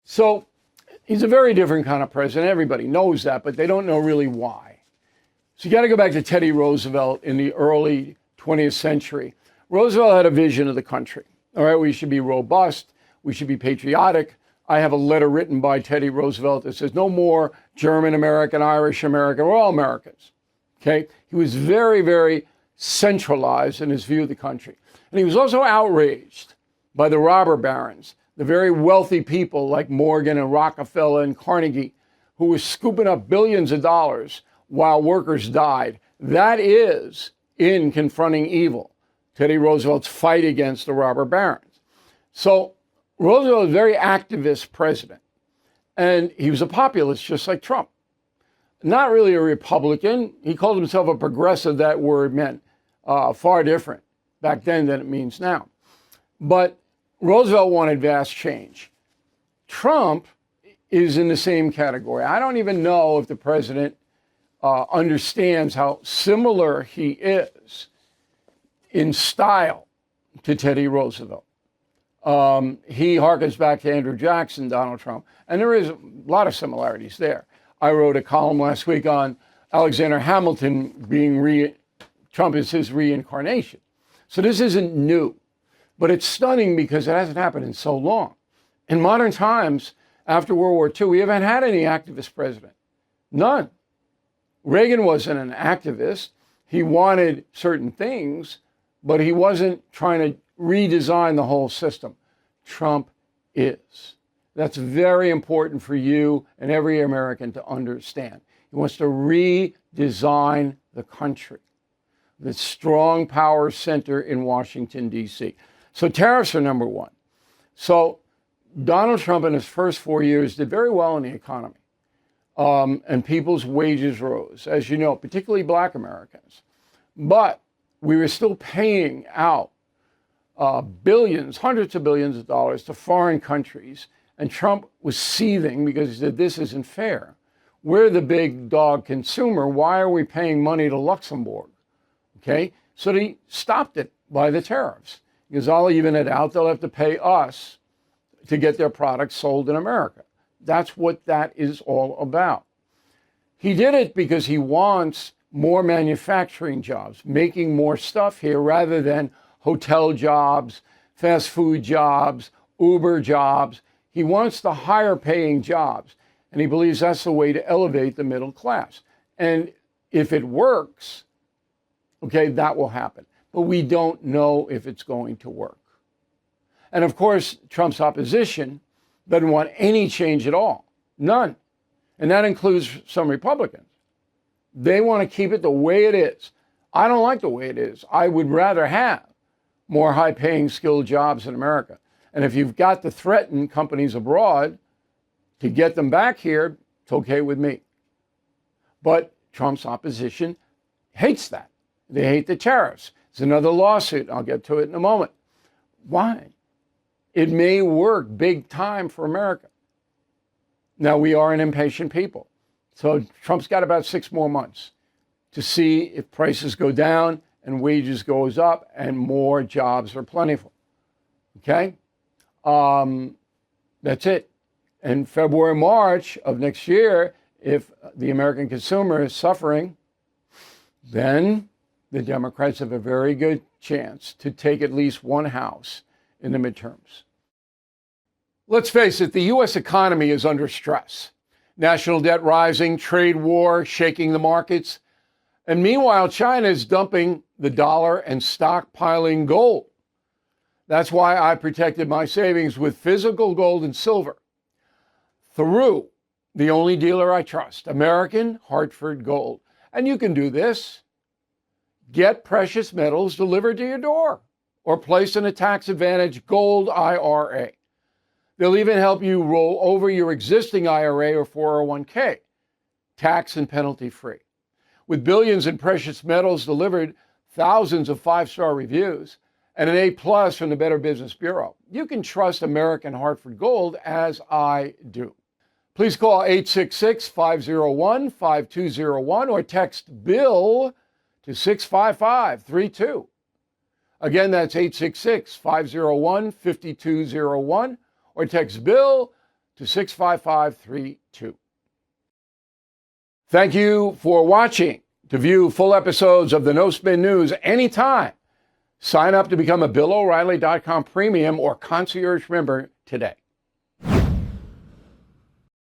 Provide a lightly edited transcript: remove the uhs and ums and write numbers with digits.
So he's a very different kind of president. Everybody knows that, but they don't know really why. So you got to go back to Teddy Roosevelt in the early 20th century. Roosevelt had a vision of the country. All right, we should be robust. We should be patriotic. I have a letter written by Teddy Roosevelt that says no more German American, Irish American. We're all Americans. Okay. He was very, very centralized in his view of the country. And he was also outraged by the robber barons, the very wealthy people like Morgan and Rockefeller and Carnegie, who were scooping up billions of dollars while workers died. That is in confronting evil, Teddy Roosevelt's fight against the robber barons. So Roosevelt was a very activist president, and he was a populist just like Trump. Not really a Republican. He called himself a progressive. That word meant far different back then than it means now. But Roosevelt wanted vast change. Trump is in the same category. I don't even know if the president understands how similar he is in style to Teddy Roosevelt. He harkens back to Andrew Jackson, Donald Trump, and there is a lot of similarities there. I wrote a column last week on Alexander Hamilton being Trump is his reincarnation. So this isn't new, but it's stunning because it hasn't happened in so long. In modern times, after World War II, we haven't had any activist president. None. Reagan wasn't an activist. He wanted certain things, but he wasn't trying to redesign the whole system. Trump is. That's very important for you and every American to understand. He wants to redesign the country, the strong power center in Washington, D.C. So tariffs are number one. So Donald Trump in his first 4 years did very well in the economy. And people's wages rose, as you know, particularly Black Americans. But we were still paying out billions, hundreds of billions of dollars to foreign countries. And Trump was seething because he said, this isn't fair. We're the big dog consumer. Why are we paying money to Luxembourg? Okay, so he stopped it by the tariffs. Because I'll even it out, they'll have to pay us to get their products sold in America. That's what that is all about. He did it because he wants more manufacturing jobs, making more stuff here rather than hotel jobs, fast food jobs, Uber jobs. He wants the higher paying jobs, and he believes that's the way to elevate the middle class. And if it works, okay, that will happen. But we don't know if it's going to work. And of course, Trump's opposition doesn't want any change at all. None. And that includes some Republicans. They want to keep it the way it is. I don't like the way it is. I would rather have more high-paying, skilled jobs in America. And if you've got to threaten companies abroad to get them back here, it's okay with me. But Trump's opposition hates that. They hate the tariffs. It's another lawsuit. I'll get to it in a moment. Why? It may work big time for America. Now, we are an impatient people. So Trump's got about 6 more months to see if prices go down and wages goes up and more jobs are plentiful. Okay? That's it. And February, March of next year, if the American consumer is suffering, then the Democrats have a very good chance to take at least one house in the midterms. Let's face it, the U.S. economy is under stress. National debt rising, trade war shaking the markets. And meanwhile, China is dumping the dollar and stockpiling gold. That's why I protected my savings with physical gold and silver through the only dealer I trust, American Hartford Gold. And you can do this. Get precious metals delivered to your door or place in a tax-advantaged gold IRA. They'll even help you roll over your existing IRA or 401k, tax and penalty free. With billions in precious metals delivered, thousands of 5-star reviews, and an A+ from the Better Business Bureau, you can trust American Hartford Gold as I do. Please call 866-501-5201 or text BILL to 65532. Again, that's 866-501-5201 or text BILL to 65532. Thank you for watching. To view full episodes of the No Spin News anytime, sign up to become a BillO'Reilly.com premium or concierge member today.